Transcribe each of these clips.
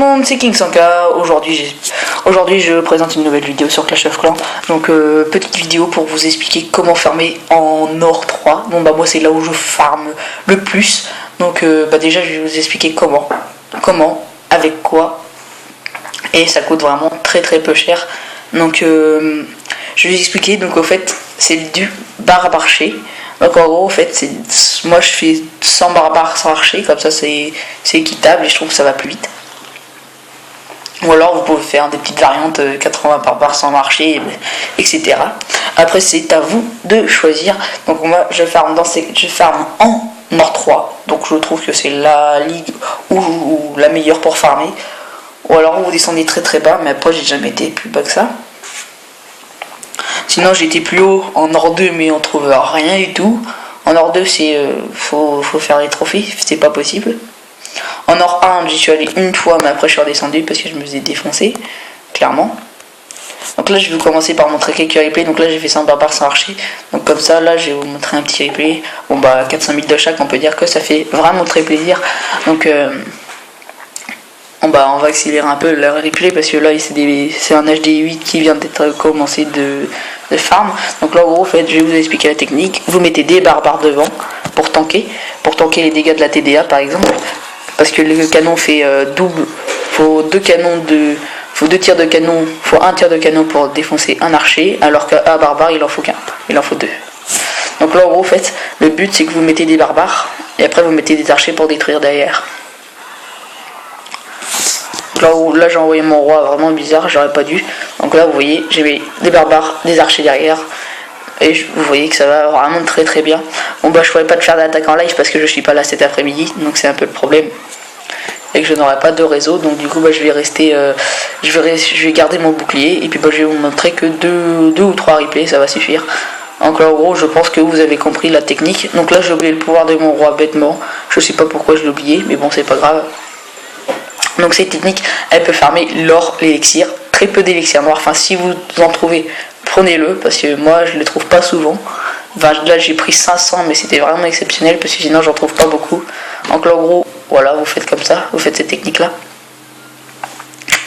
monde, c'est King Sanka. Aujourd'hui, je présente une nouvelle vidéo sur Clash of Clans. Donc, petite vidéo pour vous expliquer comment farmer en or 3. Bon, bah, moi, c'est là où je farme le plus. Donc, déjà, je vais vous expliquer comment, avec quoi. Et ça coûte vraiment très très peu cher. Donc, je vais vous expliquer. Donc, au fait, c'est du bar à archer. Donc en gros, en fait, moi je fais 100 barbares sans archer, comme ça c'est équitable et je trouve que ça va plus vite. Ou alors vous pouvez faire des petites variantes, 80 barbares sans archer, etc. Après c'est à vous de choisir. Donc moi je farme en or 3, donc je trouve que c'est la ligue ou la meilleure pour farmer. Ou alors vous descendez très très bas, mais après j'ai jamais été plus bas que ça. Sinon j'étais plus haut en or 2 mais on trouve rien du tout. En or 2 c'est faut faire les trophées, c'est pas possible. En or 1 j'y suis allé une fois mais après je suis redescendu parce que je me faisais défoncer, clairement. Donc là je vais vous commencer par montrer quelques replays. Donc là j'ai fait 100 barbares sans archer. Donc comme ça là je vais vous montrer un petit replay. Bon bah 400 000 de chaque, on peut dire que ça fait vraiment très plaisir. Donc on va accélérer un peu le replay parce que là c'est un HD8 qui vient d'être commencé de farm. Donc là en gros en fait, je vais vous expliquer la technique. Vous mettez des barbares devant pour tanker les dégâts de la TDA par exemple, parce que le canon fait double. Faut deux tirs de canon, faut un tir de canon pour défoncer un archer, alors qu'un barbare il en faut qu'un, il en faut deux. Donc là en gros en fait, le but c'est que vous mettez des barbares et après vous mettez des archers pour détruire derrière. Là j'ai envoyé mon roi vraiment bizarre, j'aurais pas dû. Donc là vous voyez j'ai mis des barbares, des archers derrière. Et vous voyez que ça va vraiment très très bien. Bon bah je pourrais pas te faire d'attaque en live parce que je suis pas là cet après-midi. Donc c'est un peu le problème. Et que je n'aurai pas de réseau. Donc du coup bah, je vais rester. Je vais garder mon bouclier. Et puis bah, je vais vous montrer que deux ou trois replays, ça va suffire. Donc là en gros je pense que vous avez compris la technique. Donc là j'ai oublié le pouvoir de mon roi bêtement. Je sais pas pourquoi je l'ai oublié, mais bon c'est pas grave. Donc cette technique, elle peut farmer l'or, l'élixir, très peu d'élixir noir. Enfin si vous en trouvez, prenez-le, parce que moi je ne les trouve pas souvent. Enfin, là j'ai pris 500 mais c'était vraiment exceptionnel parce que sinon j'en trouve pas beaucoup. Donc là en gros, voilà, vous faites comme ça, vous faites cette technique là.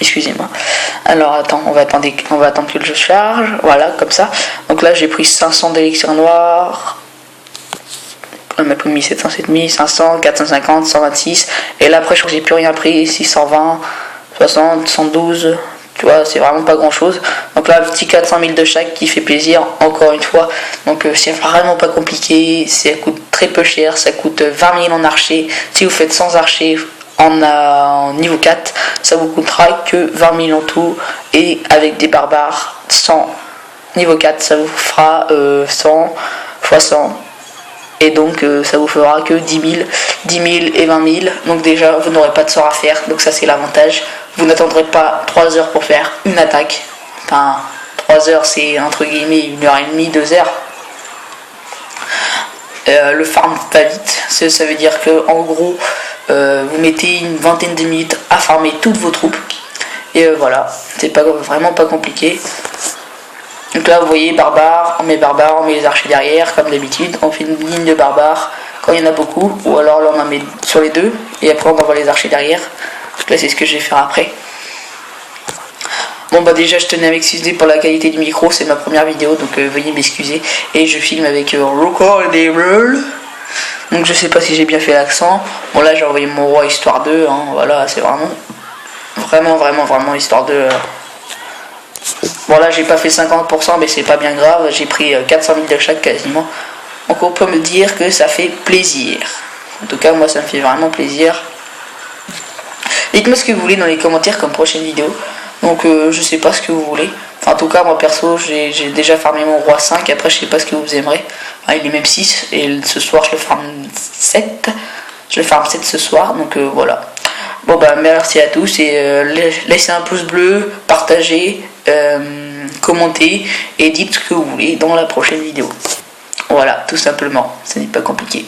Excusez-moi. Alors attends, on va attendre que le jeu charge. Voilà, comme ça. Donc là j'ai pris 500 d'élixir noir. On m'a pris 1700, 7000, 500, 450, 126. Et là après je crois que j'ai plus rien pris. 620, 60, 112. Tu vois, c'est vraiment pas grand chose. Donc là, petit 400 000 de chaque qui fait plaisir, encore une fois. Donc c'est vraiment pas compliqué. Ça coûte très peu cher. Ça coûte 20 000 en archer. Si vous faites sans archer en niveau 4, ça vous coûtera que 20 000 en tout. Et avec des barbares sans niveau 4, ça vous fera 100 x 100. Et donc ça vous fera que 10 000 et 20 000. Donc déjà vous n'aurez pas de sort à faire. Donc ça c'est l'avantage. Vous n'attendrez pas 3 heures pour faire une attaque. Enfin 3 heures c'est entre guillemets 1h30, 2 heures. Le farm va vite. Ça veut dire que en gros vous mettez une vingtaine de minutes à farmer toutes vos troupes. Et voilà. C'est vraiment pas compliqué. Donc là vous voyez barbares, on met les archers derrière comme d'habitude, on fait une ligne de barbares quand il y en a beaucoup, ou alors là on en met sur les deux et après on envoie les archers derrière. Donc là c'est ce que je vais faire après. Bon bah déjà je tenais à m'excuser pour la qualité du micro, c'est ma première vidéo donc veuillez m'excuser. Et je filme avec Recordable. Donc je sais pas si j'ai bien fait l'accent. Bon là j'ai envoyé mon roi histoire 2, hein, voilà c'est vraiment histoire 2. Bon là j'ai pas fait 50% mais c'est pas bien grave, j'ai pris 400 000 de chaque quasiment. Donc on peut me dire que ça fait plaisir. En tout cas moi ça me fait vraiment plaisir. Dites-moi ce que vous voulez dans les commentaires comme prochaine vidéo. Donc je sais pas ce que vous voulez. Enfin, en tout cas moi perso j'ai déjà farmé mon roi 5, après je sais pas ce que vous aimerez. Enfin, il est même 6 et ce soir je le farme 7. Je le farme 7 ce soir donc voilà. Bon bah merci à tous et laissez un pouce bleu, partagez, commentez et dites ce que vous voulez dans la prochaine vidéo. Voilà, tout simplement, ce n'est pas compliqué.